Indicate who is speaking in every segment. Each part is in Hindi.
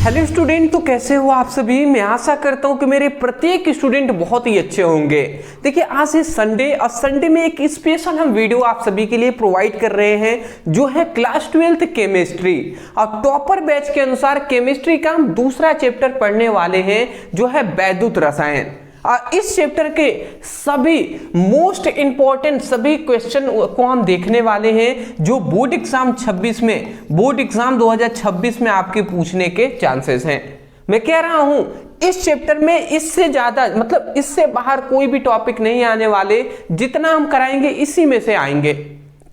Speaker 1: हेलो स्टूडेंट, तो कैसे हो आप सभी। मैं आशा करता हूं कि मेरे प्रत्येक स्टूडेंट बहुत ही अच्छे होंगे। देखिए आज है संडे और संडे में एक स्पेशल हम वीडियो आप सभी के लिए प्रोवाइड कर रहे हैं जो है क्लास 12th केमिस्ट्री और टॉपर बैच के अनुसार केमिस्ट्री का हम दूसरा चैप्टर पढ़ने वाले हैं जो है वैद्युत रसायन। और इस चैप्टर के सभी मोस्ट इंपॉर्टेंट सभी क्वेश्चन को हम देखने वाले हैं जो बोर्ड एग्जाम 26 में बोर्ड एग्जाम 2026 में आपके पूछने के चांसेस हैं। मैं कह रहा हूं इस चैप्टर में इससे ज्यादा मतलब इससे बाहर कोई भी टॉपिक नहीं आने वाले, जितना हम कराएंगे इसी में से आएंगे,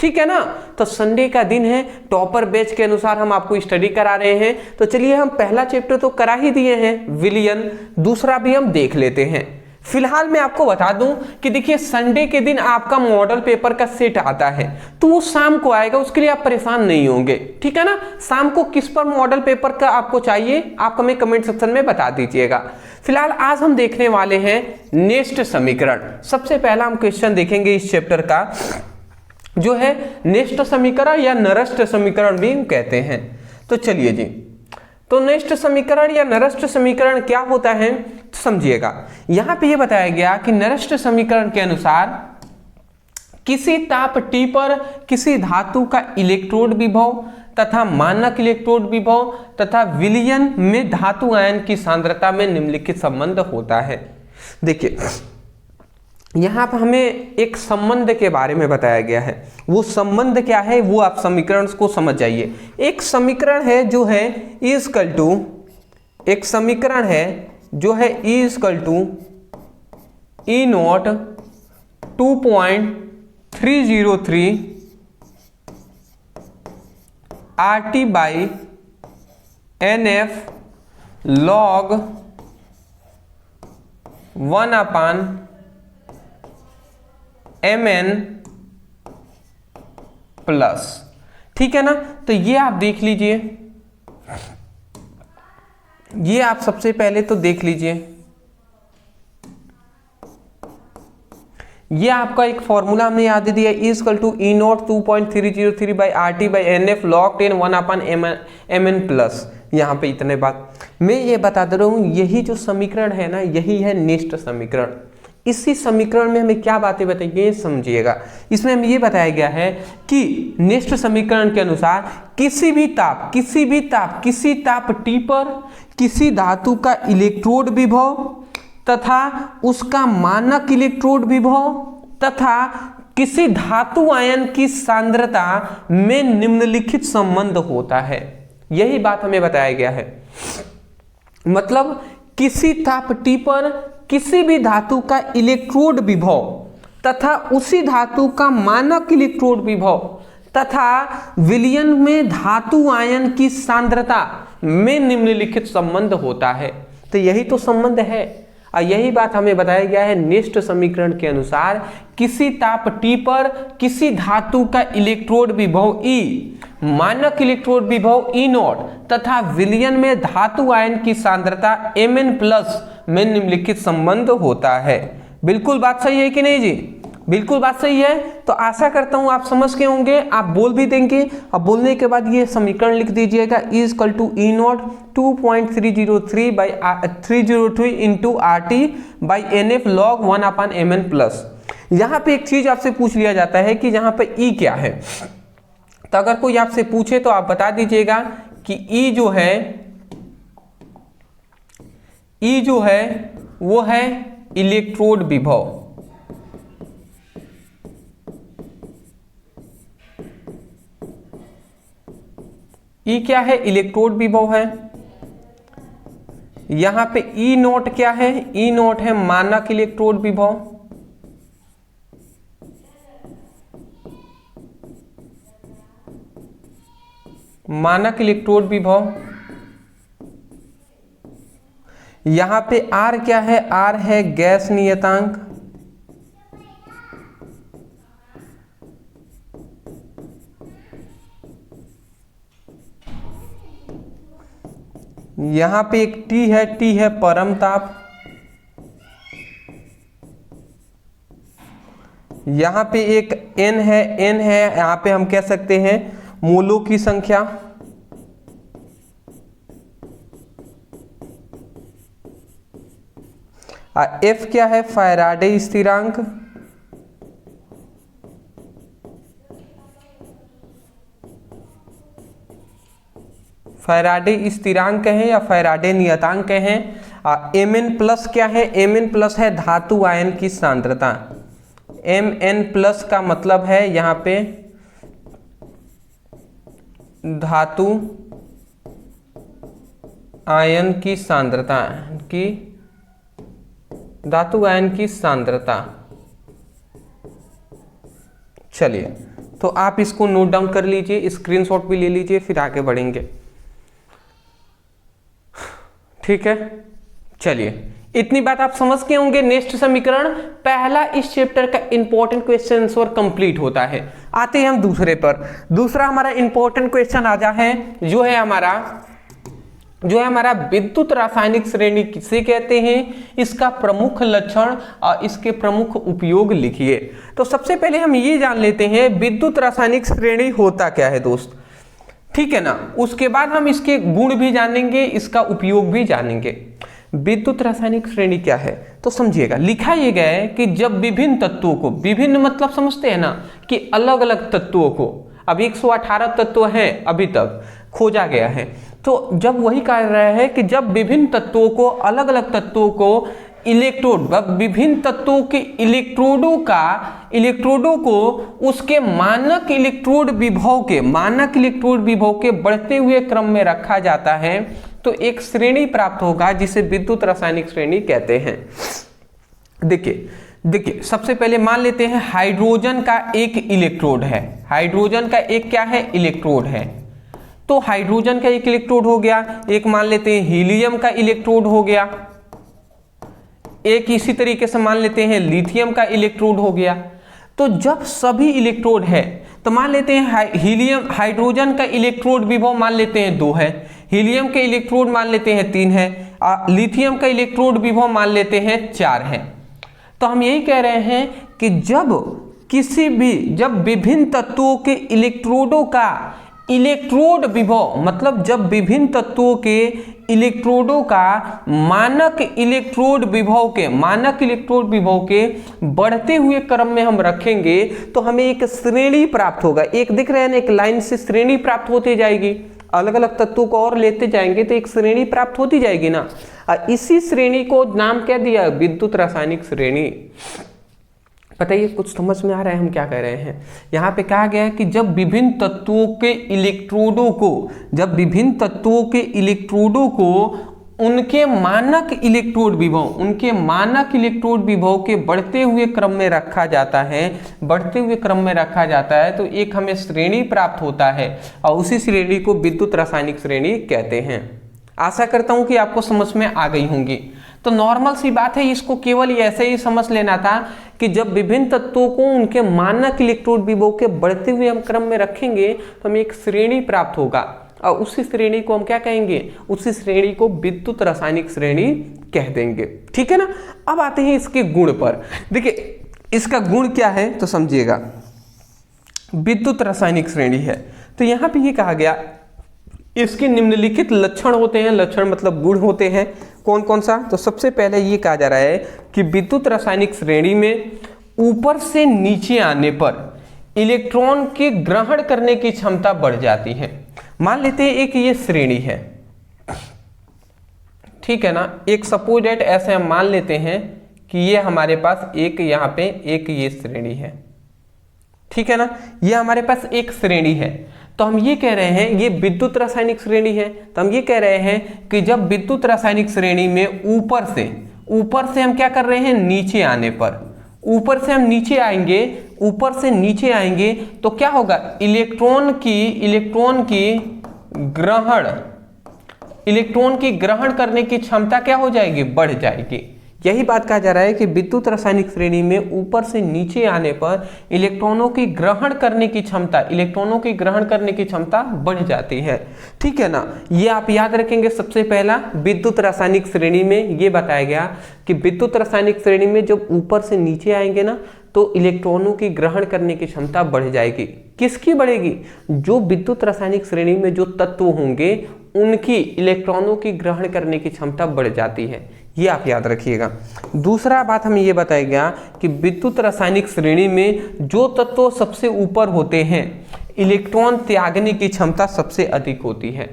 Speaker 1: ठीक है ना। तो संडे का दिन है, टॉपर बैच के अनुसार हम आपको स्टडी करा रहे हैं। तो चलिए हम पहला चैप्टर तो करा ही दिए हैं विलियन, दूसरा भी हम देख लेते हैं। फिलहाल मैं आपको बता दूं कि देखिए संडे के दिन आपका मॉडल पेपर का सेट आता है तो वो शाम को आएगा, उसके लिए आप परेशान नहीं होंगे, ठीक है ना। शाम को किस पर मॉडल पेपर का आपको चाहिए आप हमें कमेंट सेक्शन में बता दीजिएगा। फिलहाल आज हम देखने वाले हैं नेस्ट समीकरण। सबसे पहला हम क्वेश्चन देखेंगे इस चैप्टर का जो है नेस्ट समीकरण या नरस्त समीकरण भी कहते हैं। तो चलिए जी, तो नेस्ट समीकरण या नरस्त समीकरण क्या होता है तो समझिएगा। यहां पे ये बताया गया कि नरस्त समीकरण के अनुसार किसी ताप T पर किसी धातु का इलेक्ट्रोड विभव तथा मानक इलेक्ट्रोड विभव तथा विलयन में धातु आयन की सांद्रता में निम्नलिखित संबंध होता है। देखिए यहां पर हमें एक संबंध के बारे में बताया गया है। वो संबंध क्या है वो आप समीकरण को समझ जाइए। एक समीकरण है जो है एक समीकरण है जो है E not 2.303 RT by NF log 1/mn plus, ठीक है ना। तो ये आप देख लीजिए, ये आप सबसे पहले तो देख लीजिए, ये आपका एक फॉर्मूला हमने याद दे दिया E not 2.303 by RT by NF log 10 1/mn plus. यहाँ पे इतने बात मैं ये बता दे रहा हूँ, यही जो समीकरण है ना यही है नेस्ट समीकरण। इसी समीकरण में हमें क्या बातें बताइए समझिएगा। इसमें हमें ये बताया गया है कि नेस्ट समीकरण के अनुसार किसी ताप T पर किसी धातु का इलेक्ट्रोड विभव तथा उसका मानक इलेक्ट्रोड विभव तथा किसी धातु आयन की सांद्रता में निम्नलिखित संबंध होता है। यही बात हमें बताया गया है। मतलब किसी ताप T पर किसी भी धातु का इलेक्ट्रोड विभव तथा उसी धातु का मानक इलेक्ट्रोड विभव तथा विलयन में धातु आयन की सांद्रता में निम्नलिखित संबंध होता है। तो यही तो संबंध है और यही बात हमें बताया गया है नेस्ट समीकरण के अनुसार किसी ताप T पर किसी धातु का इलेक्ट्रोड विभव E, मानक इलेक्ट्रोड विभव E नॉट तथा विलयन में धातु आयन की सांद्रता Mn प्लस में निम्नलिखित संबंध होता है। बिल्कुल बात सही है कि नहीं जी? बिल्कुल बात सही है। तो आशा करता हूं आप समझ के होंगे, आप बोल भी देंगे और बोलने के बाद ये समीकरण लिख दीजिएगा E not 2.303 by 303 into RT by NF log 1/mn plus. यहाँ पे एक चीज आपसे पूछ लिया जाता है कि यहाँ पे E क्या है। तो अगर कोई आपसे पूछे तो आप बता दीजिएगा कि E जो है वो है इलेक्ट्रोड विभव। E क्या है? इलेक्ट्रोड विभव है। यहां पे E नोट क्या है? E नोट है मानक इलेक्ट्रोड विभव। मानक इलेक्ट्रोड विभव। यहां पे R क्या है? R है गैस नियतांक। यहां पे एक T है, T है परम ताप। यहां पे एक N है, N है यहां पे हम कह सकते हैं मोलों की संख्या। F क्या है, फैराडे स्थिरांक। फैराडे स्थिरांक है या फैराडे नियतांक है। Mn प्लस क्या है, Mn प्लस है धातु आयन की सांद्रता। Mn प्लस का मतलब है यहाँ पे धातु आयन की सांद्रता धातु आयन की सांद्रता। चलिए, तो आप इसको नोट डाउन कर लीजिए, स्क्रीनशॉट भी ले लीजिए, फिर आगे बढ़ेंगे। ठीक है, चलिए, इतनी बात आप समझ के होंगे। नेक्स्ट समीकरण, पहला इस चैप्टर का इंपॉर्टेंट क्वेश्चन आंसर कंप्लीट होता है। आते हैं हम दूसरे पर। दूसरा हमारा इंपॉर्टेंट क्वेश्चन आ जा है, जो है हमारा विद्युत रासायनिक श्रेणी किसे कहते हैं, इसका प्रमुख लक्षण और इसके प्रमुख उपयोग लिखिए। तो सबसे पहले हम ये जान लेते हैं विद्युत रासायनिक श्रेणी होता क्या है दोस्त, ठीक है ना। उसके बाद हम इसके गुण भी जानेंगे, इसका उपयोग भी जानेंगे। विद्युत रासायनिक श्रेणी क्या है, तो समझिएगा, लिखा ये गया है कि जब विभिन्न तत्वों को, विभिन्न मतलब समझते हैं ना कि अलग अलग तत्वों को, अब 118 तत्व हैं अभी तक खोजा गया है, तो जब वही कह रहा है कि जब विभिन्न तत्वों को, अलग अलग तत्वों को इलेक्ट्रोड, विभिन्न तत्वों के इलेक्ट्रोडों को उसके मानक इलेक्ट्रोड विभव के बढ़ते हुए क्रम में रखा जाता है, तो एक श्रेणी प्राप्त होगा जिसे विद्युत रासायनिक श्रेणी कहते हैं। देखिए सबसे पहले मान लेते हैं हाइड्रोजन का एक इलेक्ट्रोड है। हाइड्रोजन का एक क्या है, इलेक्ट्रोड है। तो हाइड्रोजन का एक इलेक्ट्रोड हो गया। एक मान लेते हैं हीलियम का इलेक्ट्रोड हो गया। एक इसी तरीके से मान लेते हैं लिथियम का इलेक्ट्रोड हो गया। तो जब सभी इलेक्ट्रोड है तो मान लेते हैं हाइड्रोजन का इलेक्ट्रोड विभव मान लेते हैं 2 है, हीलियम के इलेक्ट्रोड मान लेते हैं 3 है, लिथियम का इलेक्ट्रोड विभव मान लेते हैं 4 है। तो हम यही कह रहे हैं कि जब विभिन्न तत्वों के इलेक्ट्रोडों का इलेक्ट्रोड विभव, मतलब जब विभिन्न तत्वों के इलेक्ट्रोडों का मानक इलेक्ट्रोड विभव के बढ़ते हुए क्रम में हम रखेंगे तो हमें एक श्रेणी प्राप्त होगा। एक दिख रहे हैं ना, एक लाइन से श्रेणी प्राप्त होती जाएगी। अलग अलग तत्वों को और लेते जाएंगे तो एक श्रेणी प्राप्त होती जाएगी ना। इसी श्रेणी को नाम क्या दिया, विद्युत रासायनिक श्रेणी। बताइए, कुछ समझ में आ रहा है हम क्या कह रहे हैं। यहाँ पे कहा गया है कि जब विभिन्न तत्वों के इलेक्ट्रोडों को उनके मानक इलेक्ट्रोड विभव के बढ़ते हुए क्रम में रखा जाता है, तो एक हमें श्रेणी प्राप्त होता है और उसी श्रेणी को विद्युत रासायनिक श्रेणी कहते हैं। आशा करता हूं कि आपको समझ में आ गई होंगी। तो नॉर्मल सी बात है, इसको केवल ऐसे ही समझ लेना था कि जब विभिन्न तत्वों को उनके मानक इलेक्ट्रोड विभव के बढ़ते हुए हम क्रम में रखेंगे तो हमें एक श्रेणी प्राप्त होगा और उसी श्रेणी को हम क्या कहेंगे, उसी श्रेणी को विद्युत रासायनिक श्रेणी कह देंगे। ठीक है ना। अब आते हैं इसके गुण पर। देखिए इसका गुण क्या है तो समझिएगा, विद्युत रासायनिक श्रेणी है तो यहाँ पे ये कहा गया इसके निम्नलिखित लक्षण होते हैं। लक्षण मतलब गुण होते हैं। कौन कौन सा, तो सबसे पहले ये कहा जा रहा है कि विद्युत रासायनिक श्रेणी में ऊपर से नीचे आने पर इलेक्ट्रॉन के ग्रहण करने की क्षमता बढ़ जाती है। मान लेते हैं एक ये श्रेणी है, ठीक है ना। एक सपोज डेट ऐसे हम मान लेते हैं कि ये हमारे पास एक यहाँ पे एक ये श्रेणी है, ठीक है ना। ये हमारे पास एक श्रेणी है तो हम ये कह रहे हैं ये विद्युत रासायनिक श्रेणी है। तो हम ये कह रहे हैं कि जब विद्युत रासायनिक श्रेणी में ऊपर से हम क्या कर रहे हैं, नीचे आने पर, ऊपर से हम नीचे आएंगे तो क्या होगा, इलेक्ट्रॉन की ग्रहण करने की क्षमता क्या हो जाएगी, बढ़ जाएगी। यही बात कहा जा रहा है कि विद्युत रासायनिक श्रेणी में ऊपर से नीचे आने पर इलेक्ट्रॉनों की ग्रहण करने की क्षमता बढ़ जाती है। ठीक है ना। ये आप याद रखेंगे। सबसे पहला विद्युत रासायनिक श्रेणी में ये बताया गया कि विद्युत रासायनिक श्रेणी में जब ऊपर से नीचे आएंगे ना तो इलेक्ट्रॉनों की ग्रहण करने की क्षमता बढ़ जाएगी। किसकी बढ़ेगी, जो विद्युत रासायनिक श्रेणी में जो तत्व होंगे उनकी इलेक्ट्रॉनों की ग्रहण करने की क्षमता बढ़ जाती है। ये आप याद रखिएगा। दूसरा बात हमें ये बताएगा कि विद्युत रासायनिक श्रेणी में जो तत्व सबसे ऊपर होते हैं इलेक्ट्रॉन त्यागने की क्षमता सबसे अधिक होती है।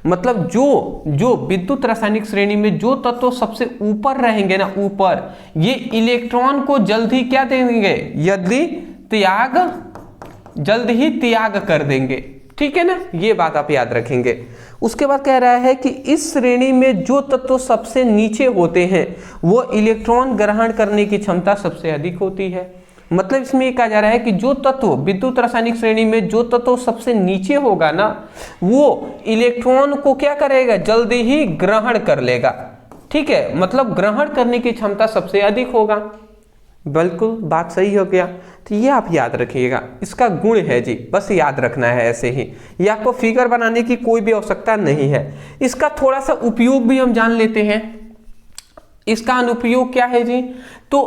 Speaker 1: मतलब जो विद्युत रासायनिक श्रेणी में जो तत्व सबसे ऊपर रहेंगे ना, ऊपर, ये इलेक्ट्रॉन को जल्दी क्या देंगे, जल्द ही त्याग कर देंगे। ठीक है ना, ये बात आप याद रखेंगे। उसके बाद कह रहा है कि इस श्रेणी में जो तत्व सबसे नीचे होते हैं वो इलेक्ट्रॉन ग्रहण करने की क्षमता सबसे अधिक होती है। मतलब इसमें ये कहा जा रहा है कि जो तत्व विद्युत रासायनिक श्रेणी में जो तत्व सबसे नीचे होगा ना, वो इलेक्ट्रॉन को क्या करेगा, जल्दी ही ग्रहण कर लेगा। ठीक है, मतलब ग्रहण करने की क्षमता सबसे अधिक होगा। बिल्कुल बात सही हो गया। तो ये आप याद रखिएगा, इसका गुण है जी, बस याद रखना है ऐसे ही। ये आपको फिगर बनाने की कोई भी आवश्यकता नहीं है। इसका थोड़ा सा उपयोग भी हम जान लेते हैं। इसका अनुप्रयोग क्या है जी, तो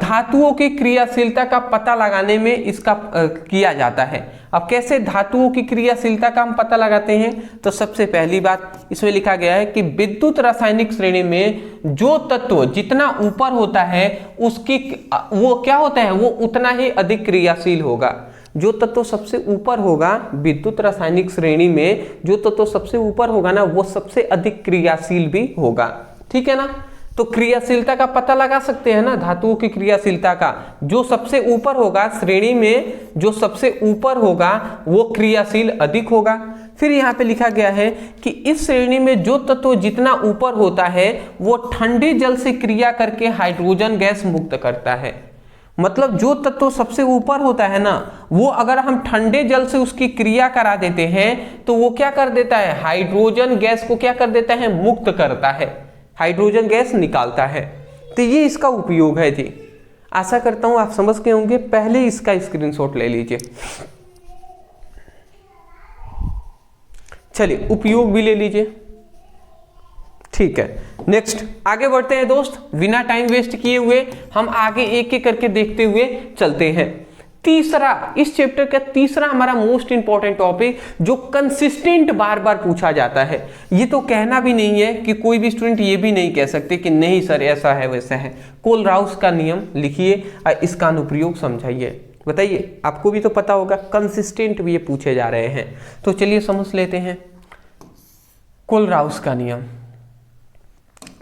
Speaker 1: धातुओं की क्रियाशीलता का पता लगाने में इसका किया जाता है। अब कैसे धातुओं की क्रियाशीलता का हम पता लगाते हैं, तो सबसे पहली बात इसमें लिखा गया है कि विद्युत रासायनिक श्रेणी में जो तत्व जितना ऊपर होता है उसकी वो क्या होता है, वो उतना ही अधिक क्रियाशील होगा। जो तत्व सबसे ऊपर होगा विद्युत रासायनिक श्रेणी में, जो तत्व सबसे ऊपर होगा ना, वो सबसे अधिक क्रियाशील भी होगा। ठीक है ना, तो क्रियाशीलता का पता लगा सकते हैं ना, धातुओं की क्रियाशीलता का। जो सबसे ऊपर होगा श्रेणी में, जो सबसे ऊपर होगा वो क्रियाशील अधिक होगा। फिर यहाँ पे लिखा गया है कि इस श्रेणी में जो तत्व जितना ऊपर होता है वो ठंडे जल से क्रिया करके हाइड्रोजन गैस मुक्त करता है। मतलब जो तत्व सबसे ऊपर होता है ना, वो अगर हम ठंडे जल से उसकी क्रिया करा देते हैं तो वो क्या कर देता है, हाइड्रोजन गैस को क्या कर देता है, मुक्त करता है, हाइड्रोजन गैस निकालता है। तो ये इसका उपयोग है जी। आशा करता हूं आप समझ गए होंगे। पहले इसका स्क्रीनशॉट ले लीजिए। चलिए उपयोग भी ले लीजिए। ठीक है, नेक्स्ट आगे बढ़ते हैं दोस्त। बिना टाइम वेस्ट किए हुए हम आगे एक एक करके देखते हुए चलते हैं। तीसरा, इस चैप्टर का तीसरा हमारा मोस्ट इंपॉर्टेंट टॉपिक जो कंसिस्टेंट बार बार पूछा जाता है। ये तो कहना भी नहीं है कि कोई भी स्टूडेंट ये भी नहीं कह सकते कि नहीं सर ऐसा है वैसा है। कोलराउस का नियम लिखिए और इसका अनुप्रयोग समझाइए। बताइए, आपको भी तो पता होगा, कंसिस्टेंट भी ये पूछे जा रहे हैं। तो चलिए समझ लेते हैं कोलराउस का नियम।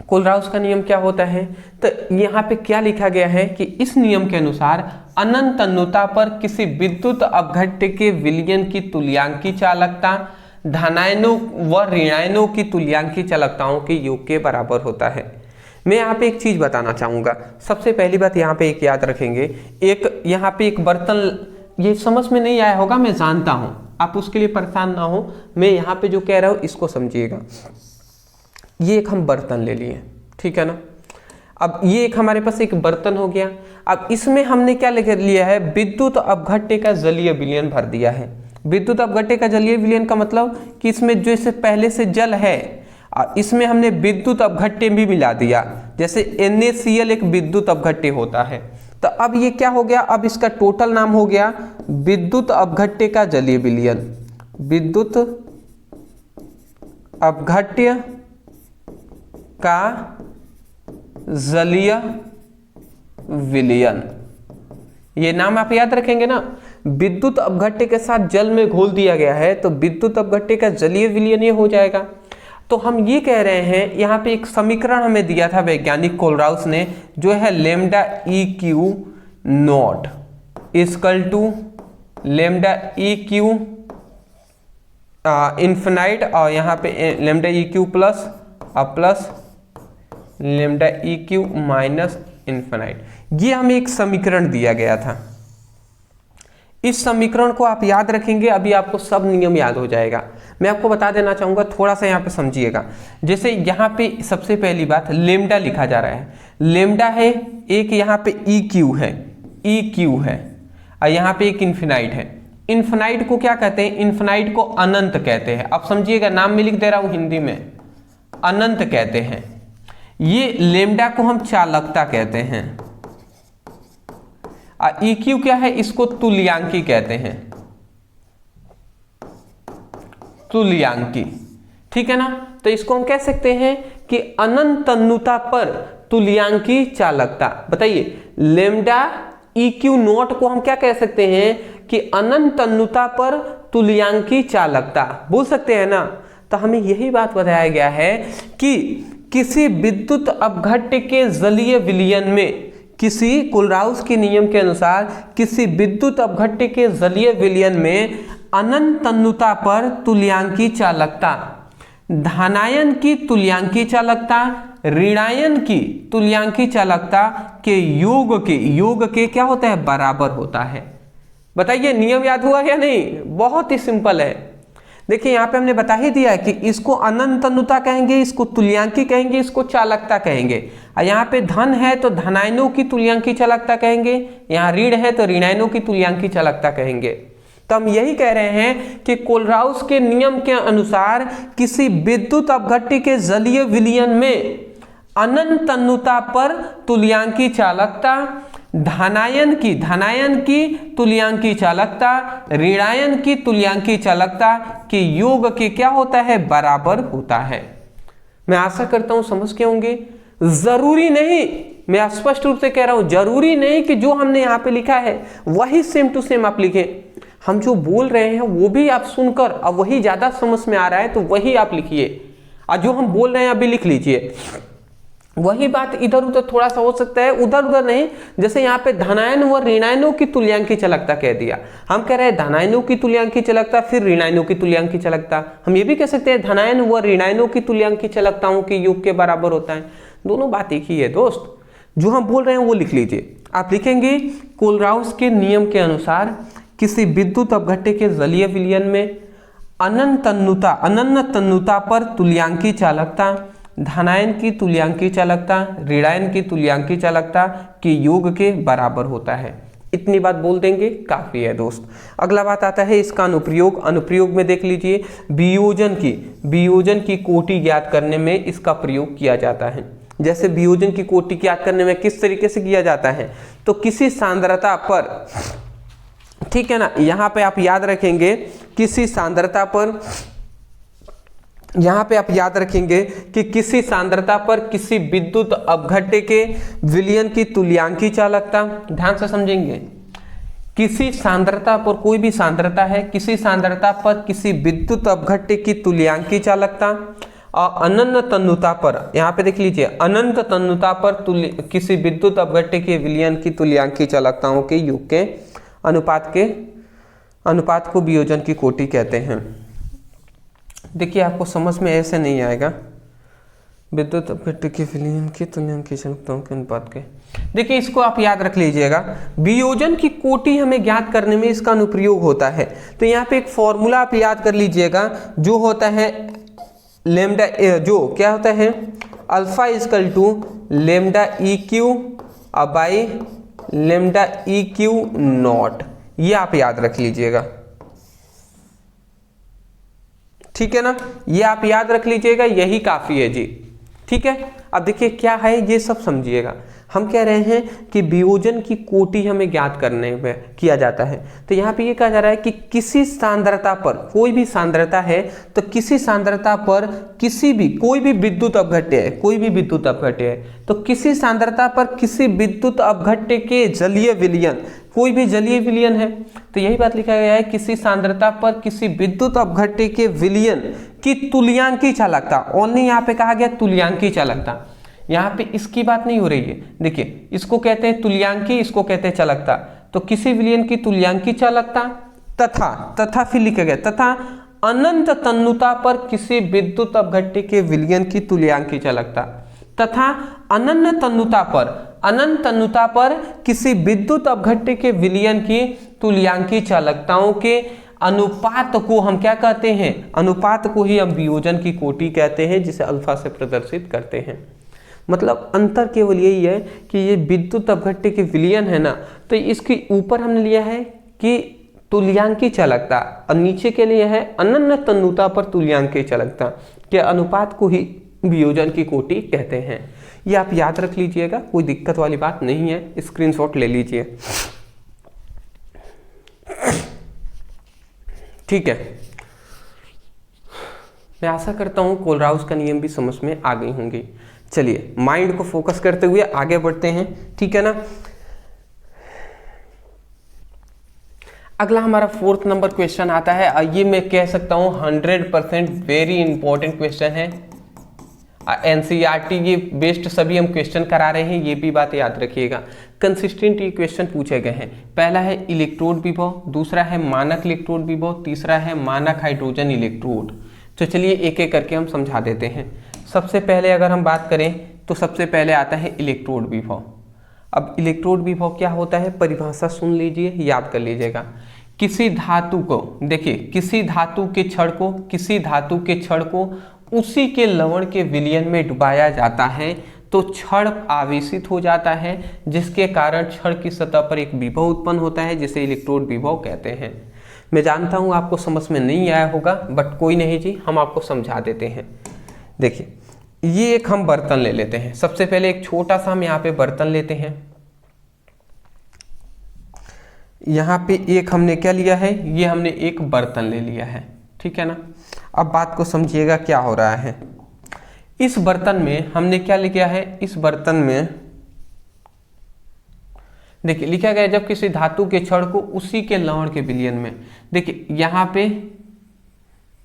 Speaker 1: कोलराउस का नियम क्या होता है, तो यहाँ पे क्या लिखा गया है कि इस नियम के अनुसार अनंत अनुता पर किसी विद्युत अपघट्य के विलयन की तुल्यांकी चालकता धनायनों व ऋणायनों की तुल्यांकी चालकताओं के योग के बराबर होता है। मैं यहाँ पे एक चीज बताना चाहूंगा। सबसे पहली बात यहाँ पे एक याद रखेंगे, एक यहाँ पे एक बर्तन, ये समझ में नहीं आया होगा मैं जानता हूँ, आप उसके लिए परेशान ना हो। मैं यहाँ पे जो कह रहा हूँ इसको समझिएगा। ये एक हम बर्तन ले लिए, ठीक है ना। अब ये एक हमारे पास एक बर्तन हो गया। अब इसमें हमने क्या लिख लिया है, विद्युत अपघट्य का जलीय विलयन भर दिया है। विद्युत अपघट्य का जलीय विलयन का मतलब कि इसमें जो इससे पहले से जल है, इसमें हमने विद्युत अपघट्य भी मिला दिया। जैसे NaCl एक विद्युत अपघट्य होता है। तो अब ये क्या हो गया, अब इसका टोटल नाम हो गया विद्युत अपघट्य का जलीय विलयन। विद्युत अपघट्य का जलीय विलयन, ये नाम आप याद रखेंगे ना। विद्युत अपघट्य के साथ जल में घोल दिया गया है तो विद्युत अपघट्य का जलीय विलयन ये हो जाएगा। तो हम ये कह रहे हैं, यहाँ पे एक समीकरण हमें दिया था वैज्ञानिक कोलराउस ने, जो है lambda EQ naught equal to lambda EQ infinite, और यहाँ पे lambda EQ plus plus lambda EQ minus infinite. ये हमें एक समीकरण दिया गया था। इस समीकरण को आप याद रखेंगे, अभी आपको सब नियम याद हो जाएगा। मैं आपको बता देना चाहूंगा, थोड़ा सा यहाँ पे समझिएगा। जैसे यहाँ पे सबसे पहली बात लैम्डा लिखा जा रहा है, लैम्डा है, एक यहाँ पे EQ है, EQ है, और यहाँ पे एक इन्फिनाइट है। इन्फिनाइट को क्या कहते हैं, इन्फिनाइट को अनंत कहते हैं। अब समझिएगा, नाम में लिख दे रहा हूं हिंदी में, अनंत कहते हैं। ये लैम्डा को हम चालकता कहते हैं। EQ क्या है, इसको तुल्यांकी कहते हैं, तुल्यांकी, ठीक है ना। तो इसको हम कह सकते हैं कि अनंत तन्नुता पर तुल्यांकी चालकता। बताइए लेमडा EQ नॉट को हम क्या कह सकते हैं कि अनंत तन्नुता पर तुल्यांकी चालकता बोल सकते हैं ना। तो हमें यही बात बताया गया है कि किसी विद्युत अपघट्य के जलीय विलयन में, किसी कोलराउस के नियम के अनुसार किसी विद्युत अपघट्य के जलीय विलयन में अनंत तन्नुता पर तुल्यांकी चालकता धनायन की तुल्यांकी चालकता ऋणायन की तुल्यांकी चालकता के योग के क्या होता है, बराबर होता है। बताइए नियम याद हुआ या नहीं? बहुत ही सिंपल है। देखिए यहाँ पे हमने बता ही दिया है कि इसको अनंत तन्नुता कहेंगे, इसको तुल्यांकी कहेंगे, इसको चालकता कहेंगे। और यहाँ पे धन है तो धनायनों की तुल्यांकी चालकता कहेंगे, यहाँ ऋण है तो ऋणायनों की तुल्यांकी चालकता कहेंगे। तो हम यही कह रहे हैं कि कोलराउस के नियम के अनुसार किसी विद्युत अपघट्य के जलीय विलयन में अनंत तन्नुता पर तुल्यांकी चालकता धनायन की तुल्यांकी चालकता ऋणायन की तुल्यांकी चालकता के योग के क्या होता है, बराबर होता है। मैं आशा करता हूं समझ के होंगे। जरूरी नहीं, मैं स्पष्ट रूप से कह रहा हूं, जरूरी नहीं कि जो हमने यहां पे लिखा है वही सेम टू सेम आप लिखें। हम जो बोल रहे हैं वो भी आप सुनकर अब वही ज्यादा समझ में आ रहा है तो वही आप लिखिए, और जो हम बोल रहे हैं अभी लिख लीजिए। वही बात इधर उधर थोड़ा सा हो सकता है, उधर उधर नहीं। जैसे यहाँ पे धनायन व ऋणायनों की तुल्यांकी चालकता कह दिया, हम कह रहे हैं धनायनों की तुल्यांकी चालकता फिर ऋणायनों की तुल्यांकी चालकता। हम ये भी कह सकते हैं धनायन व ऋणायनों की तुल्यांकी चालकताओं के योग के बराबर होता है। दोनों बात एक ही है दोस्त, जो हम बोल रहे हैं वो लिख लीजिए। आप लिखेंगे कोलराउस के नियम के अनुसार किसी विद्युत अपघट्य के जलीय विलयन में अनंत तन्नुता पर तुल्यांकी चालकता धनायन की तुल्यांकी चालकता ऋणायन की तुल्यांकी चालकता के योग के बराबर होता है। इतनी बात बोल देंगे काफी है दोस्त। अगला बात आता है इसका अनुप्रयोग। अनुप्रयोग में देख लीजिए वियोजन की कोटि ज्ञात करने में इसका प्रयोग किया जाता है। जैसे वियोजन की कोटि ज्ञात करने में किस तरीके से किया जाता है, तो किसी सांद्रता पर, ठीक है ना, यहां पे आप याद रखेंगे किसी सांद्रता पर, यहां पे आप याद रखेंगे कि किसी सांद्रता पर किसी विद्युत अपघट्य के विलयन की तुल्यांकी चालकता, ध्यान से समझेंगे, किसी सांद्रता पर, कोई भी सांद्रता है, किसी सांद्रता पर किसी विद्युत अपघट्य की तुल्यांकी चालकता और अनंत तन्नुता पर, यहां पे देख लीजिए अनंत तन्नुता पर किसी विद्युत अपघट्य के विलयन की तुल्यांकी चालकताओं के योग के अनुपात को वियोजन की कोटि कहते हैं। देखिए आपको समझ में ऐसे नहीं आएगा, विद्युत अपघट्य के विलयन की तुल्यांकी चालकताओं के अनुपात के। देखिए इसको आप याद रख लीजिएगा, वियोजन की कोटि हमें ज्ञात करने में इसका अनुप्रयोग होता है। तो यहाँ पे एक फॉर्मूला आप याद कर लीजिएगा जो होता है लेमडा, जो क्या होता है, alpha equal to lambda EQ by lambda EQ naught. ये आप याद रख लीजिएगा, ठीक है ना, ये आप याद रख लीजिएगा, यही काफी है जी। ठीक है, अब देखिए क्या है ये सब समझिएगा। हम कह रहे हैं कि वियोजन की कोटि हमें ज्ञात करने में किया जाता है। तो यहाँ पे ये कहा जा रहा है कि किसी सांद्रता पर, कोई भी सांद्रता है तो किसी सांद्रता पर किसी भी, कोई भी विद्युत अपघट्य है, कोई भी विद्युत अपघट्य है, तो किसी सांद्रता पर किसी विद्युत अपघट्य के जलीय विलयन, कोई भी जलीय विलयन है, तो यही बात लिखा गया है किसी सांद्रता पर किसी विद्युत अपघट्य के विलयन की तुल्यांकी चालकता। ओनली यहाँ पे कहा गया तुल्यांकी चालकता, यहाँ पे इसकी बात नहीं हो रही है। देखिए इसको कहते हैं तुल्यांकी, इसको कहते हैं चालकता। तो किसी विलयन की तुल्यांकी चालकता तथा फिर लिखा गया तथा अनंत तन्नुता पर किसी विद्युत अपघट्य के विलयन की तुल्यांकी चालकता, तथा अनंत तन्नुता पर किसी विद्युत अपघट्य के विलयन की तुल्यांकी चालकताओं के अनुपात को हम क्या कहते हैं, अनुपात को ही हम वियोजन की कोटि कहते हैं, जिसे अल्फा से प्रदर्शित करते हैं। मतलब अंतर केवल यही है कि ये विद्युत अपघट्य के विलयन है ना, तो इसके ऊपर हमने लिया है कि तुल्यांकी चालकता और नीचे के लिए है अनंत तन्नुता पर तुल्यांकी चालकता के अनुपात को ही वियोजन की कोटि कहते हैं। ये आप याद रख लीजिएगा, कोई दिक्कत वाली बात नहीं है, स्क्रीनशॉट ले लीजिए। ठीक है, मैं आशा करता हूँ कोलराउस का नियम भी समझ में आ गई होंगी। चलिए माइंड को फोकस करते हुए आगे बढ़ते हैं, ठीक है ना। अगला हमारा 4th नंबर क्वेश्चन आता है, ये मैं कह सकता हूँ 100% वेरी इंपॉर्टेंट क्वेश्चन है। एनसीईआरटी ये बेस्ड सभी हम क्वेश्चन करा रहे हैं, ये भी बात याद रखिएगा। कंसिस्टेंट ये क्वेश्चन पूछे गए हैं। पहला है इलेक्ट्रोड विभव, दूसरा है मानक इलेक्ट्रोड विभव, तीसरा है मानक हाइड्रोजन इलेक्ट्रोड। तो चलिए एक एक करके हम समझा देते हैं। सबसे पहले अगर हम बात करें तो सबसे पहले आता है इलेक्ट्रोड विभव। अब इलेक्ट्रोड विभव क्या होता है, परिभाषा सुन लीजिए, याद कर लीजिएगा। किसी धातु को, देखिए किसी धातु के क्षण को उसी के लवण के विलयन में डुबाया जाता है तो क्षण आवेशित हो जाता है, जिसके कारण क्षण की सतह पर एक विभव उत्पन्न होता है, जिसे इलेक्ट्रोड विभव कहते हैं। मैं जानता हूं आपको समझ में नहीं आया होगा, बट कोई नहीं जी, हम आपको समझा देते हैं। देखिए ये एक हम बर्तन ले लेते हैं। सबसे पहले एक छोटा सा हम यहाँ पे बर्तन लेते हैं। यहाँ पे एक हमने क्या लिया है, ये हमने एक बर्तन ले लिया है, ठीक है ना। अब बात को समझिएगा क्या हो रहा है। इस बर्तन में हमने क्या लिखा है, इस बर्तन में देखिए लिखा गया जब किसी धातु के क्षण को उसी के लवण के विलयन में, देखिए यहाँ पे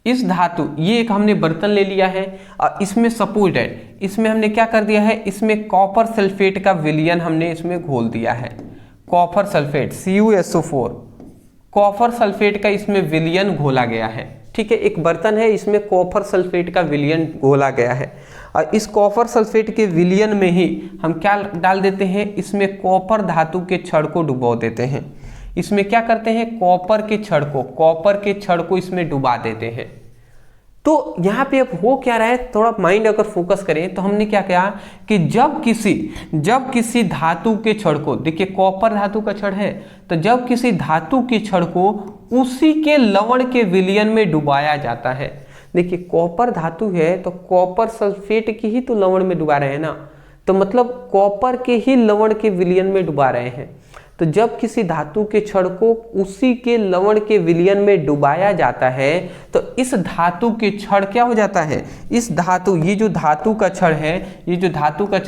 Speaker 1: इस धातु, ये एक हमने बर्तन ले लिया है और इसमें सपोर्टेड, इसमें हमने क्या कर दिया है, इसमें कॉपर सल्फेट का विलयन हमने इसमें घोल दिया है। Copper sulphate CuSO4, copper sulphate का इसमें विलयन घोला गया है, ठीक है। एक बर्तन है, इसमें कॉपर सल्फेट का विलयन घोला गया है और इस कॉपर सल्फेट के विलयन में ही हम क्या डाल देते हैं, इसमें कॉपर धातु के क्षण को डुबो देते हैं। इसमें क्या करते हैं, कॉपर के क्षण को इसमें डुबा देते हैं। तो यहाँ पे अब हो क्या रहा है, थोड़ा माइंड अगर फोकस करें तो हमने क्या किया कि जब किसी धातु के क्षण को, देखिए कॉपर धातु का क्षण है, तो जब किसी धातु के क्षण को उसी के लवण के विलयन में डुबाया जाता है। देखिए कॉपर धातु है तो कॉपर सल्फेट की ही तो लवण में डुबा रहे हैं ना, तो मतलब कॉपर के ही लवण के विलयन में डुबा रहे हैं। तो जब किसी धातु के क्षण को उसी के लवण के विलयन में डुबाया जाता है तो इस धातु के क्षण क्या हो जाता है, इस धातु, ये जो धातु का क्षण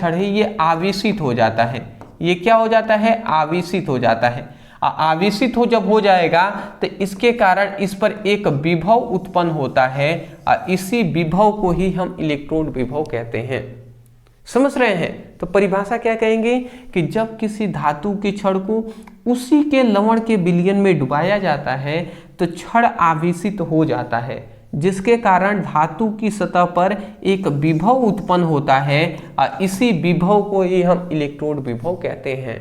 Speaker 1: है, ये आवेशित हो जाता है। ये क्या हो जाता है, आवेशित हो जाता है। आवेशित जब हो जाएगा तो इसके कारण इस पर एक विभव उत्पन्न होता है और इसी विभव को ही हम इलेक्ट्रोड विभव कहते हैं। समझ रहे हैं। तो परिभाषा क्या कहेंगे कि जब किसी धातु के क्षण को उसी के लवण के विलयन में डुबाया जाता है तो क्षण आवेशित हो जाता है, जिसके कारण धातु की सतह पर एक विभव उत्पन्न होता है और इसी विभव को ही हम इलेक्ट्रोड विभव कहते हैं।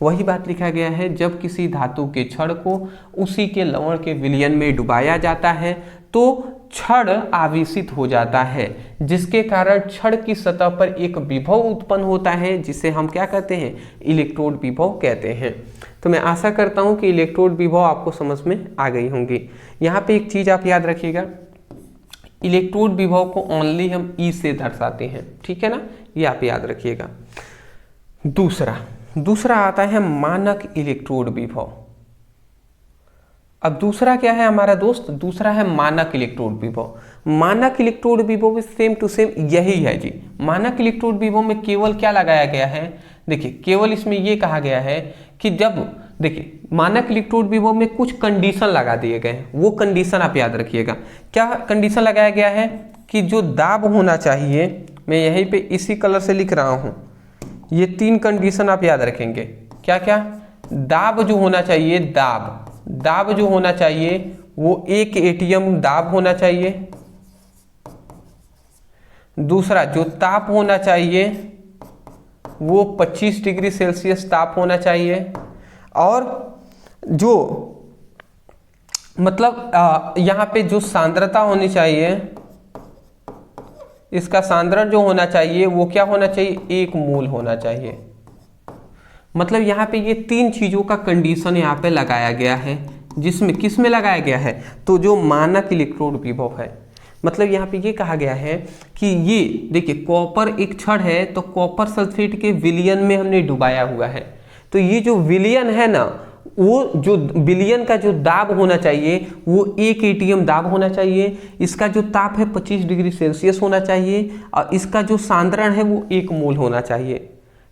Speaker 1: वही बात लिखा गया है, जब किसी धातु के क्षण को उसी के लवण के विलयन में डुबाया जाता है तो क्षण आवेशित हो जाता है, जिसके कारण क्षण की सतह पर एक विभव उत्पन्न होता है, जिसे हम क्या कहते हैं, इलेक्ट्रोड विभव कहते हैं। तो मैं आशा करता हूं कि इलेक्ट्रोड विभव आपको समझ में आ गई होंगी। यहाँ पे एक चीज आप याद रखिएगा, इलेक्ट्रोड विभव को ओनली हम ई से दर्शाते हैं, ठीक है ना, ये आप याद रखिएगा। दूसरा आता है मानक इलेक्ट्रोड विभव। अब दूसरा क्या है हमारा दोस्त, दूसरा है मानक इलेक्ट्रोड विभव। मानक इलेक्ट्रोड विभव भी सेम टू सेम यही है जी। मानक इलेक्ट्रोड विभव में केवल क्या लगाया गया है, देखिए केवल इसमें ये कहा गया है कि जब, देखिए मानक इलेक्ट्रोड विभव में कुछ कंडीशन लगा दिए गए हैं, वो कंडीशन आप याद रखिएगा। क्या कंडीशन लगाया गया है कि जो दाब होना चाहिए, मैं यहीं पे इसी कलर से लिख रहा हूं, ये 3 कंडीशन आप याद रखेंगे। क्या क्या, दाब जो होना चाहिए, दाब जो होना चाहिए वो 1 ATM दाब होना चाहिए। दूसरा जो ताप होना चाहिए वो 25 डिग्री सेल्सियस ताप होना चाहिए। और जो मतलब यहाँ पे जो सांद्रता होनी चाहिए, इसका सांद्रण जो होना चाहिए वो क्या होना चाहिए, 1 मोल होना चाहिए। मतलब यहाँ पे ये 3 चीजों का कंडीशन यहाँ पे लगाया गया है, जिसमें किस में लगाया गया है, तो जो मानक इलेक्ट्रोड विभव है। मतलब यहाँ पे ये कहा गया है कि ये देखिए कॉपर एक क्षण है तो कॉपर सल्फेट के विलयन में हमने डुबाया हुआ है, तो ये जो विलयन है ना, वो जो विलयन का जो दाब होना चाहिए वो 1 atm दाब होना चाहिए, इसका जो ताप है 25 डिग्री सेल्सियस होना चाहिए और इसका जो सांद्रण है वो 1 मोल होना चाहिए।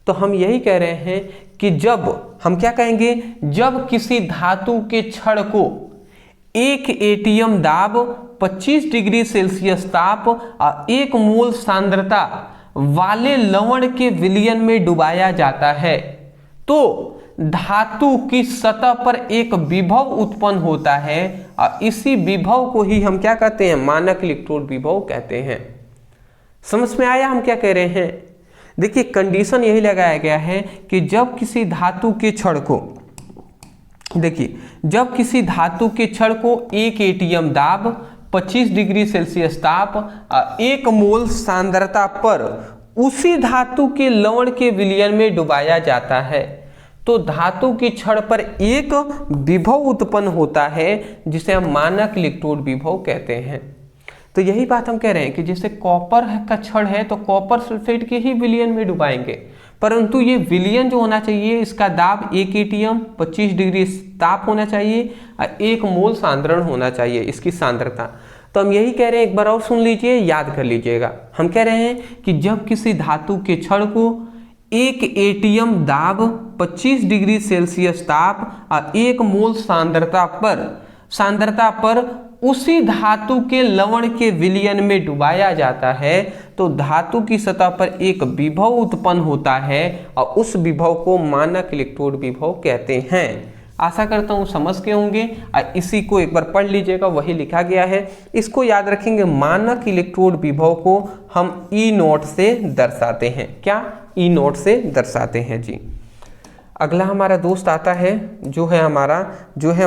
Speaker 1: तो हम यही कह रहे हैं कि जब हम क्या कहेंगे, जब किसी धातु के छड़ को 1 atm दाब, 25 डिग्री सेल्सियस ताप और 1 मोल सांद्रता वाले लवण के विलयन में डुबाया जाता है तो धातु की सतह पर एक विभव उत्पन्न होता है और इसी विभव को ही हम क्या कहते हैं, मानक इलेक्ट्रोड विभव कहते हैं। समझ में आया हम क्या कह रहे हैं? देखिए कंडीशन यही लगाया गया है कि जब किसी धातु के छड़ को, देखिए जब किसी धातु के छड़ को 1 atm दाब, 25 डिग्री सेल्सियस ताप और 1 मोल सांद्रता पर उसी धातु के लवण के विलयन में डुबाया जाता है तो धातु की छड़ पर एक विभव उत्पन्न होता है जिसे हम मानक इलेक्ट्रोड विभव कहते हैं। तो यही बात हम कह रहे हैं कि जैसे कॉपर का छड़ है तो कॉपर सल्फेट के ही विलयन में डुबाएंगे, परंतु ये विलयन जो होना चाहिए इसका दाब 1 atm, 25 डिग्री ताप होना चाहिए और 1 मोल सांद्रण होना चाहिए इसकी सांद्रता। तो हम यही कह रहे हैं, एक बार और सुन लीजिए, याद कर लीजिएगा। हम कह रहे हैं कि जब किसी धातु के छड़ को 1 atm दाब, 25 डिग्री सेल्सियस ताप और 1 मोल सांद्रता पर उसी धातु के लवण के विलयन में डुबाया जाता है तो धातु की सतह पर एक विभव उत्पन्न होता है और उस विभव को मानक इलेक्ट्रोड विभव कहते हैं। आशा करता हूँ समझ के होंगे और इसी को एक बार पढ़ लीजिएगा, वही लिखा गया है, इसको याद रखेंगे। मानक इलेक्ट्रोड विभव को हम E0 से दर्शाते हैं। क्या? E0 से दर्शाते हैं जी। अगला हमारा दोस्त आता है जो है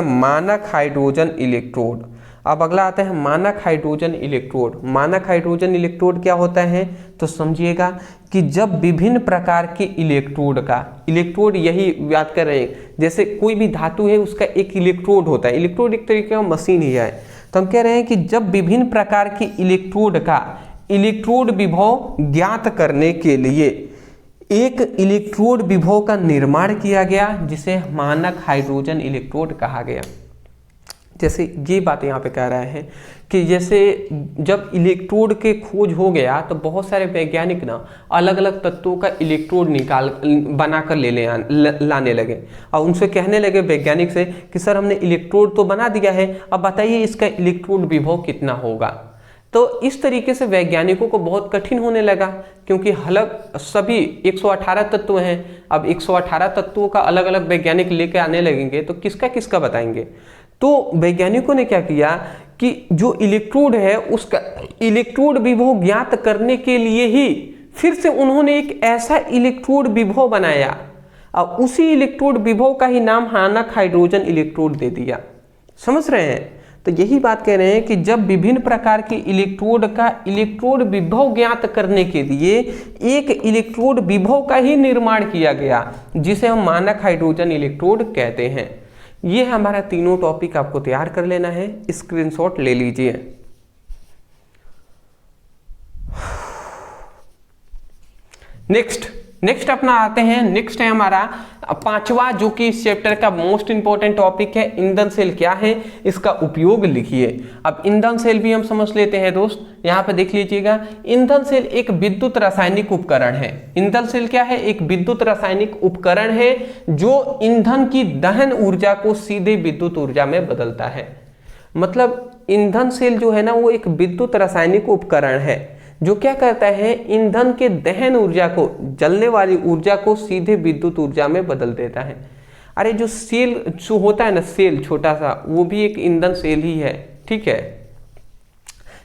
Speaker 1: मानक हाइड्रोजन इलेक्ट्रोड। अब अगला आता है मानक हाइड्रोजन इलेक्ट्रोड। मानक हाइड्रोजन इलेक्ट्रोड क्या होता है तो समझिएगा कि जब विभिन्न प्रकार के इलेक्ट्रोड यही याद कर रहे हैं, जैसे कोई भी धातु है उसका एक इलेक्ट्रोड होता है। इलेक्ट्रोड एक तरीके का मशीन ही है। तो हम कह रहे हैं कि जब विभिन्न प्रकार के इलेक्ट्रोड का इलेक्ट्रोड विभव ज्ञात करने के लिए एक इलेक्ट्रोड विभव का निर्माण किया गया जिसे मानक हाइड्रोजन इलेक्ट्रोड कहा गया। जैसे ये बात यहाँ पे कह रहा है कि जैसे जब इलेक्ट्रोड के खोज हो गया तो बहुत सारे वैज्ञानिक ना अलग अलग तत्वों का इलेक्ट्रोड बनाकर लाने लगे और उनसे कहने लगे वैज्ञानिक से कि सर हमने इलेक्ट्रोड तो बना दिया है, अब बताइए इसका इलेक्ट्रोड विभव कितना होगा। तो इस तरीके से वैज्ञानिकों को बहुत कठिन होने लगा क्योंकि सभी 118 तत्व हैं। अब 118 तत्वों का अलग अलग वैज्ञानिक लेके आने लगेंगे तो किसका किसका बताएंगे। तो वैज्ञानिकों ने क्या किया कि जो इलेक्ट्रोड है उसका इलेक्ट्रोड विभव ज्ञात करने के लिए ही फिर से उन्होंने एक ऐसा इलेक्ट्रोड विभव बनाया और उसी इलेक्ट्रोड विभव का ही नाम मानक हाइड्रोजन इलेक्ट्रोड दे दिया। समझ रहे हैं? तो यही बात कह रहे हैं कि जब विभिन्न प्रकार के इलेक्ट्रोड का इलेक्ट्रोड विभव ज्ञात करने के लिए एक इलेक्ट्रोड विभव का ही निर्माण किया गया जिसे हम मानक हाइड्रोजन इलेक्ट्रोड कहते हैं। ये हमारा तीनों टॉपिक आपको तैयार कर लेना है, स्क्रीनशॉट ले लीजिए। नेक्स्ट अपना आते हैं, नेक्स्ट है हमारा 5वां जो कि इस चैप्टर का मोस्ट इंपॉर्टेंट टॉपिक है, ईंधन सेल क्या है, इसका उपयोग लिखिए। अब ईंधन सेल भी हम समझ लेते हैं दोस्त, यहाँ पे देख लीजिएगा। ईंधन सेल एक विद्युत रासायनिक उपकरण है। ईंधन सेल क्या है? एक विद्युत रासायनिक उपकरण है जो ईंधन की दहन ऊर्जा को सीधे विद्युत ऊर्जा में बदलता है। मतलब ईंधन सेल जो है ना वो एक विद्युत रासायनिक उपकरण है जो क्या करता है, ईंधन के दहन ऊर्जा को, जलने वाली ऊर्जा को सीधे विद्युत ऊर्जा में बदल देता है। अरे जो सेल जो होता है ना, सेल छोटा सा, वो भी एक ईंधन सेल ही है। ठीक है,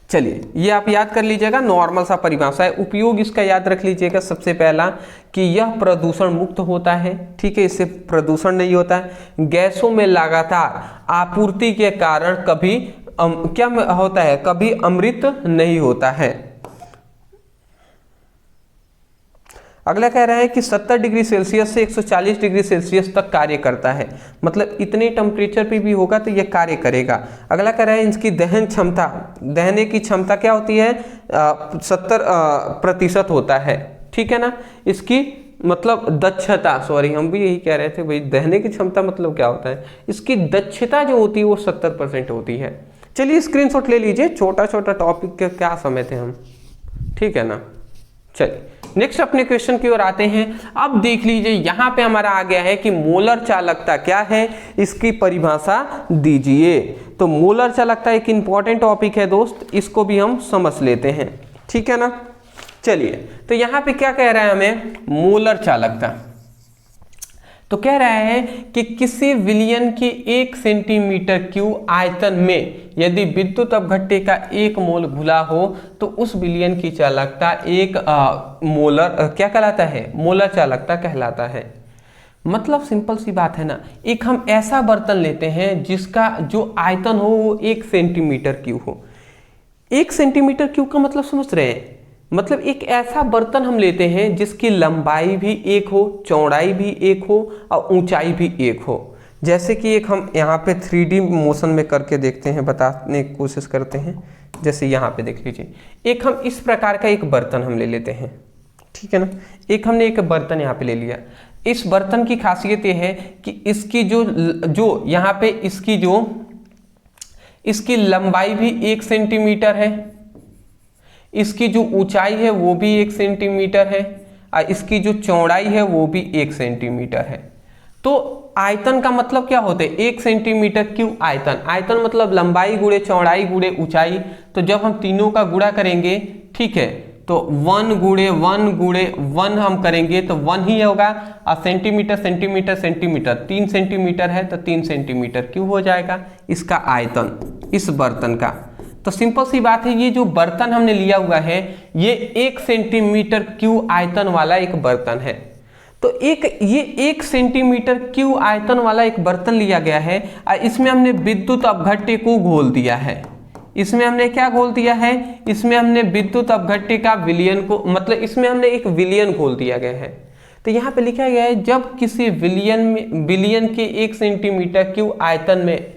Speaker 1: चलिए ये आप याद कर लीजिएगा, नॉर्मल सा परिभाषा है। उपयोग इसका याद रख लीजिएगा सबसे पहला कि यह प्रदूषण मुक्त होता है। ठीक है, इससे प्रदूषण नहीं होता है। गैसों में लगातार आपूर्ति के कारण कभी क्या होता है, कभी अमृत नहीं होता है। अगला कह रहा है कि 70 डिग्री सेल्सियस से 140 डिग्री सेल्सियस तक कार्य करता है। मतलब इतने टेम्परेचर पे भी होगा तो ये कार्य करेगा। अगला कह रहा है इसकी दहने की क्षमता क्या होती है, 70% होता है। ठीक है ना, इसकी मतलब दक्षता, सॉरी हम भी यही कह रहे थे भाई, दहने की क्षमता मतलब क्या होता है, इसकी दक्षता जो होती है वो 70% होती है। चलिए स्क्रीनशॉट ले लीजिए, छोटा छोटा टॉपिक के क्या समझते हैं हम, ठीक है ना। चलिए नेक्स्ट अपने क्वेश्चन की ओर आते हैं। अब देख लीजिए यहाँ पे हमारा आ गया है कि मोलर चालकता क्या है, इसकी परिभाषा दीजिए। तो मोलर चालकता एक इंपॉर्टेंट टॉपिक है दोस्त, इसको भी हम समझ लेते हैं, ठीक है ना। चलिए तो यहाँ पे क्या कह रहा है हमें, मोलर चालकता तो कह रहा है कि किसी विलयन की 1 सेंटीमीटर क्यूब आयतन में यदि विद्युत अपघट्य का 1 मोल घुला हो तो उस विलयन की चालकता एक मोलर क्या कहलाता है, मोलर चालकता कहलाता है। मतलब सिंपल सी बात है ना, एक हम ऐसा बर्तन लेते हैं जिसका जो आयतन हो वो 1 सेंटीमीटर क्यूब हो। 1 सेंटीमीटर क्यूब का मतलब समझ रहे हैं, मतलब एक ऐसा बर्तन हम लेते हैं जिसकी लंबाई भी 1 हो, चौड़ाई भी 1 हो और ऊंचाई भी 1 हो। जैसे कि एक हम यहाँ पे 3D मोशन में करके देखते हैं, बताने की कोशिश करते हैं। जैसे यहाँ पे देख लीजिए, एक हम इस प्रकार का एक बर्तन हम ले लेते हैं, ठीक है ना। एक हमने एक बर्तन यहाँ पे ले लिया। इस बर्तन की खासियत ये है कि इसकी जो यहाँ पे इसकी लंबाई भी 1 सेंटीमीटर है, इसकी जो ऊंचाई है वो भी 1 सेंटीमीटर है और इसकी जो चौड़ाई है वो भी 1 सेंटीमीटर है। तो आयतन का मतलब क्या होता है, 1 सेंटीमीटर क्यूब आयतन। आयतन मतलब लंबाई गुणे चौड़ाई गुणे ऊंचाई। तो जब हम तीनों का गुणा करेंगे, ठीक है, तो 1 गुणे 1 गुणे 1 हम करेंगे तो 1 ही होगा, और सेंटीमीटर सेंटीमीटर सेंटीमीटर 3 सेंटीमीटर है तो 3 सेंटीमीटर क्यूब हो जाएगा इसका आयतन इस बर्तन का। तो सिंपल सी बात है, ये जो बर्तन हमने लिया हुआ है ये 1 सेंटीमीटर क्यूब आयतन वाला एक बर्तन है। तो ये 1 सेंटीमीटर क्यूब आयतन वाला एक बर्तन लिया गया है और इसमें हमने विद्युत अपघट्य को घोल दिया है। इसमें हमने क्या घोल दिया है, इसमें हमने विद्युत अपघट्य का विलयन को, मतलब इसमें हमने एक विलयन घोल दिया गया है। तो यहाँ पे लिखा गया है जब किसी विलयन के 1 सेंटीमीटर क्यूब आयतन में,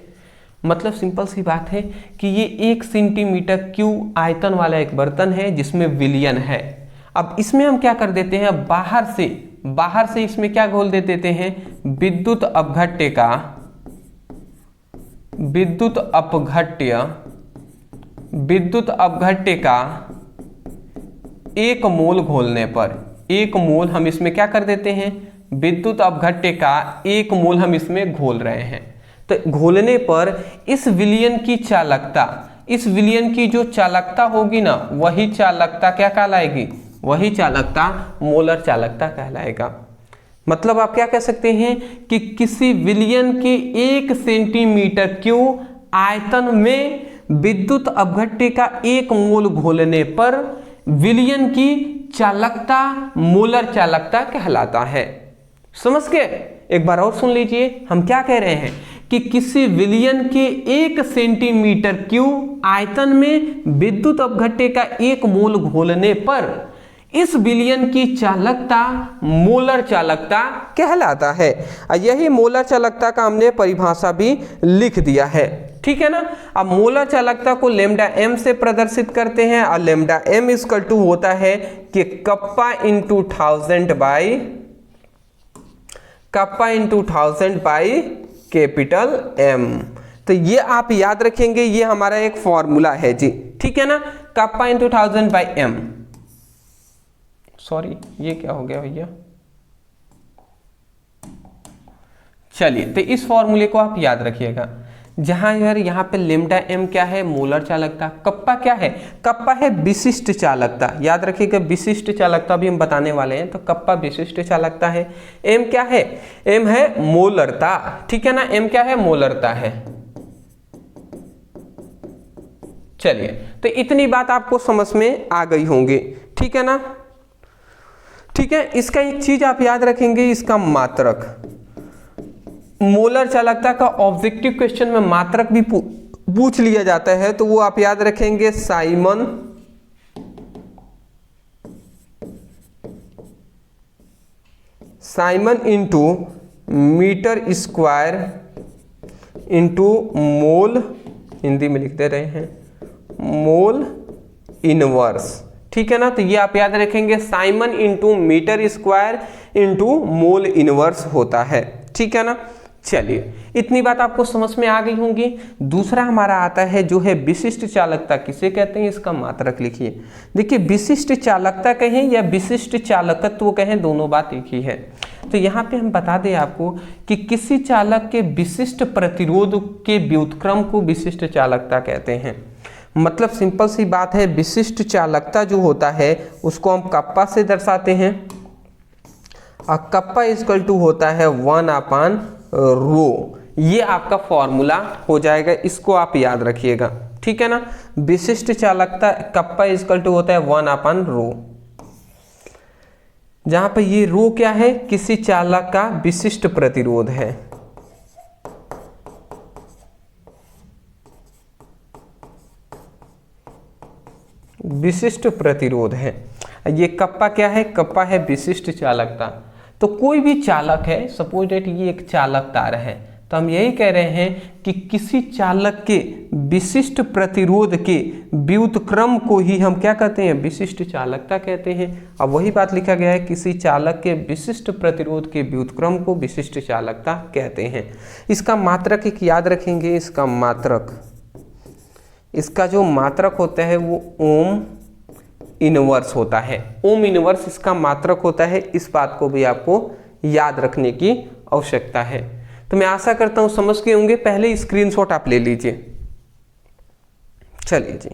Speaker 1: मतलब सिंपल सी बात है कि ये 1 सेंटीमीटर क्यूब आयतन वाला एक बर्तन है जिसमें विलयन है। अब इसमें हम क्या कर देते हैं, बाहर से इसमें क्या घोल दे देते हैं, विद्युत अपघट्य का 1 मोल घोलने पर, 1 मोल हम इसमें क्या कर देते हैं, विद्युत अपघट्य का 1 मोल हम इसमें घोल रहे हैं। तो घोलने पर इस विलयन की चालकता, इस विलयन की जो चालकता होगी ना, वही चालकता क्या कहलाएगी, वही चालकता मोलर चालकता कहलाएगा। मतलब आप क्या कह सकते हैं कि किसी विलयन के 1 सेंटीमीटर क्यूब आयतन में विद्युत अपघट्य का 1 मोल घोलने पर विलयन की चालकता मोलर चालकता कहलाता है। समझ गए? एक बार और सुन लीजिए, हम क्या कह रहे हैं कि किसी विलयन के 1 सेंटीमीटर क्यूब आयतन में विद्युत अपघट्य का 1 मोल घोलने पर इस विलयन की चालकता मोलर चालकता कहलाता है। यही मोलर चालकता का हमने परिभाषा भी लिख दिया है, ठीक है ना। अब मोलर चालकता को लैम्डा एम से प्रदर्शित करते हैं और लैम्डा एम इक्वल टू होता है कि kappa into 1000 by capital M. तो ये आप याद रखेंगे, ये हमारा एक फॉर्मूला है जी, ठीक है ना। Kappa into 1000 by M, sorry ये क्या हो गया भैया, चलिए तो इस फॉर्मूले को आप याद रखिएगा। जहां यार यहाँ पे लेमडा एम क्या है, मोलर चालकता। कप्पा क्या है, कप्पा है विशिष्ट चालकता, याद रखिएगा विशिष्ट चालकता भी हम बताने वाले हैं। तो कप्पा विशिष्ट चालकता है। एम क्या है, एम है मोलरता, ठीक है ना। एम क्या है, मोलरता है। चलिए तो इतनी बात आपको समझ में आ गई होंगी, ठीक है ना। ठीक है, इसका एक चीज आप याद रखेंगे, इसका मात्रक। मोलर चालकता का ऑब्जेक्टिव क्वेश्चन में मात्रक भी पूछ लिया जाता है, तो वो आप याद रखेंगे siemens into metre square into mole, Hindi में लिख दे रहे हैं, मोल इनवर्स, ठीक है ना। तो ये आप याद रखेंगे, siemens into metre square into mole inverse होता है, ठीक है ना। चलिए, इतनी बात आपको समझ में आ गई होंगी। दूसरा हमारा आता है जो है विशिष्ट चालकता, किसे कहते हैं, इसका मात्रक लिखिए। देखिए, विशिष्ट चालकता कहें या विशिष्ट चालकत्व कहें, दोनों बात एक ही है। तो यहाँ पे हम बता दें आपको कि किसी चालक के विशिष्ट प्रतिरोध के व्युत्क्रम को विशिष्ट चालकता कहते हैं। मतलब सिंपल सी बात है, विशिष्ट चालकता जो होता है उसको हम कप्पा से दर्शाते हैं, और कप्पा इक्वल टू होता है 1/ρ। ये आपका फॉर्मूला हो जाएगा, इसको आप याद रखिएगा, ठीक है ना। विशिष्ट चालकता कप्पा इक्वल टू होता है 1/ρ, जहां पर ये रो क्या है, किसी चालक का विशिष्ट प्रतिरोध है। विशिष्ट प्रतिरोध है। ये कप्पा क्या है, कप्पा है विशिष्ट चालकता। तो कोई भी चालक है, सपोज डेट ये एक चालक तार है, तो हम यही कह रहे हैं कि किसी चालक के विशिष्ट प्रतिरोध के व्युत्क्रम को ही हम क्या कहते हैं, विशिष्ट चालकता कहते हैं। अब वही बात लिखा गया है, किसी चालक के विशिष्ट प्रतिरोध के व्युत्क्रम को विशिष्ट चालकता कहते हैं। इसका मात्रक एक याद रखेंगे, इसका मात्रक, इसका जो मात्रक होता है वो ओम इनवर्स होता है। ओम इनवर्स इसका मात्रक होता है, इस बात को भी आपको याद रखने की आवश्यकता है। तो मैं आशा करता हूं समझ गए होंगे। पहले स्क्रीनशॉट आप ले लीजिए। चलिए जी,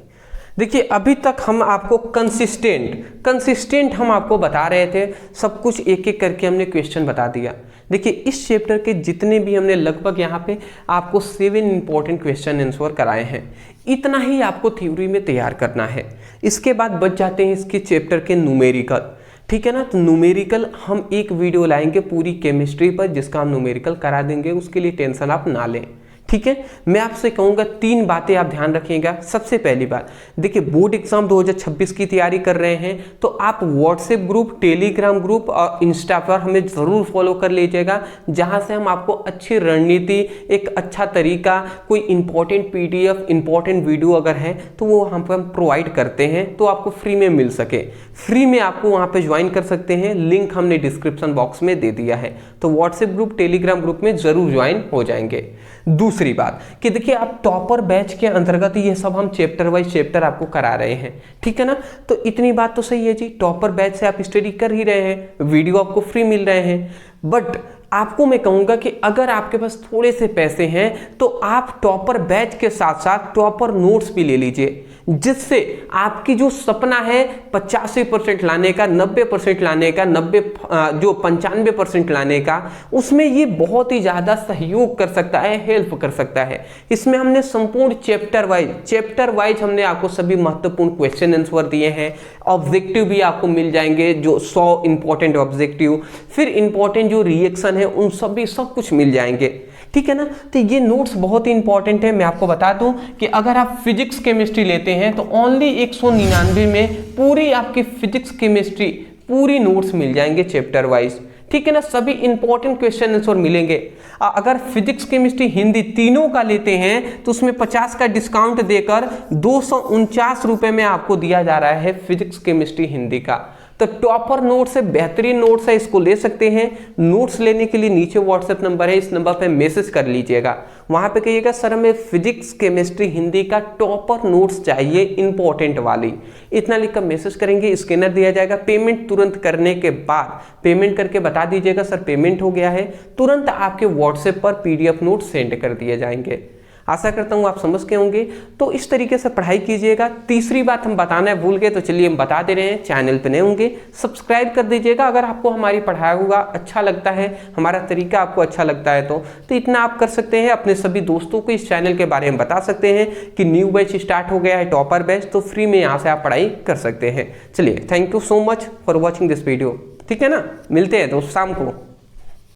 Speaker 1: देखिए अभी तक हम आपको कंसिस्टेंट हम आपको बता रहे थे, सब कुछ एक एक करके हमने क्वेश्चन बता दिया। देखिए इस चैप्टर के जितने भी हमने लगभग यहाँ पे आपको 7 इंपॉर्टेंट क्वेश्चन आंसर कराए हैं। इतना ही आपको थ्योरी में तैयार करना है। इसके बाद बच जाते हैं इसके चैप्टर के न्यूमेरिकल, ठीक है ना। तो न्यूमेरिकल हम एक वीडियो लाएंगे पूरी केमिस्ट्री पर, जिसका हम न्यूमेरिकल करा देंगे, उसके लिए टेंशन आप ना लें, ठीक है। मैं आपसे कहूंगा 3 बातें आप ध्यान रखिएगा। सबसे पहली बात, देखिए बोर्ड एग्जाम 2026 की तैयारी कर रहे हैं तो आप व्हाट्सएप ग्रुप, टेलीग्राम ग्रुप और इंस्टा पर हमें जरूर फॉलो कर लीजिएगा, जहां से हम आपको अच्छी रणनीति, एक अच्छा तरीका, कोई इंपॉर्टेंट पीडीएफ, इंपॉर्टेंट वीडियो अगर है तो वो हम प्रोवाइड करते हैं, तो आपको फ्री में मिल सके। फ्री में आपको वहां पर ज्वाइन कर सकते हैं, लिंक हमने डिस्क्रिप्शन बॉक्स में दे दिया है। तो व्हाट्सएप ग्रुप, टेलीग्राम ग्रुप में जरूर ज्वाइन हो जाएंगे। दूसरी बात कि देखिए आप टॉपर बैच के अंतर्गत ये सब हम चैप्टर वाइज चैप्टर आपको करा रहे हैं, ठीक है ना। तो इतनी बात तो सही है जी, टॉपर बैच से आप स्टडी कर ही रहे हैं, वीडियो आपको फ्री मिल रहे हैं। बट आपको मैं कहूंगा कि अगर आपके पास थोड़े से पैसे हैं तो आप टॉपर बैच के साथ साथ टॉपर नोट्स भी ले लीजिए, जिससे आपकी जो सपना है 85% लाने का, 90% लाने का, 95% लाने का, उसमें ये बहुत ही ज्यादा सहयोग कर सकता है, हेल्प कर सकता है। इसमें हमने संपूर्ण चैप्टर वाइज हमने आपको सभी महत्वपूर्ण क्वेश्चन आंसर दिए हैं। ऑब्जेक्टिव भी आपको मिल जाएंगे, जो 100 इंपॉर्टेंट ऑब्जेक्टिव, फिर इंपॉर्टेंट जो रिएक्शन है उन सभी सब कुछ मिल जाएंगे, ठीक है ना। तो ये नोट्स बहुत ही इंपॉर्टेंट है। मैं आपको बता दूं कि अगर आप फिजिक्स केमिस्ट्री लेते हैं तो ओनली 199 में पूरी आपकी फिजिक्स केमिस्ट्री पूरी नोट्स मिल जाएंगे चैप्टर वाइज, ठीक है ना। सभी इंपॉर्टेंट क्वेश्चन आंसर मिलेंगे। अगर फिजिक्स केमिस्ट्री हिंदी तीनों का लेते हैं तो उसमें 50 का डिस्काउंट देकर 249 रुपए में आपको दिया जा रहा है फिजिक्स केमिस्ट्री हिंदी का। तो टॉपर नोट्स है, बेहतरीन नोट्स है, इसको ले सकते हैं। नोट्स लेने के लिए नीचे व्हाट्सएप नंबर है, इस नंबर पे मैसेज कर लीजिएगा। वहां पे कहिएगा सर हमें फिजिक्स केमिस्ट्री हिंदी का टॉपर नोट्स चाहिए, इंपॉर्टेंट वाली। इतना लिखकर मैसेज करेंगे, स्कैनर दिया जाएगा। पेमेंट तुरंत करने के बाद पेमेंट करके बता दीजिएगा सर पेमेंट हो गया है, तुरंत आपके व्हाट्सएप पर पीडीएफ नोट सेंड कर दिए जाएंगे। आशा करता हूँ आप समझ के होंगे। तो इस तरीके से पढ़ाई कीजिएगा। तीसरी बात हम बताना है भूल गए, तो चलिए हम बता दे रहे हैं, चैनल पे नए होंगे सब्सक्राइब कर दीजिएगा। अगर आपको हमारी पढ़ाई हुआ अच्छा लगता है, हमारा तरीका आपको अच्छा लगता है तो इतना आप कर सकते हैं। अपने सभी दोस्तों को इस चैनल के बारे में बता सकते हैं कि न्यू बैच स्टार्ट हो गया है, टॉपर बैच, तो फ्री में यहाँ से आप पढ़ाई कर सकते हैं। चलिए, thank you so much for watching this video, ठीक है ना। मिलते हैं दोस्त शाम को।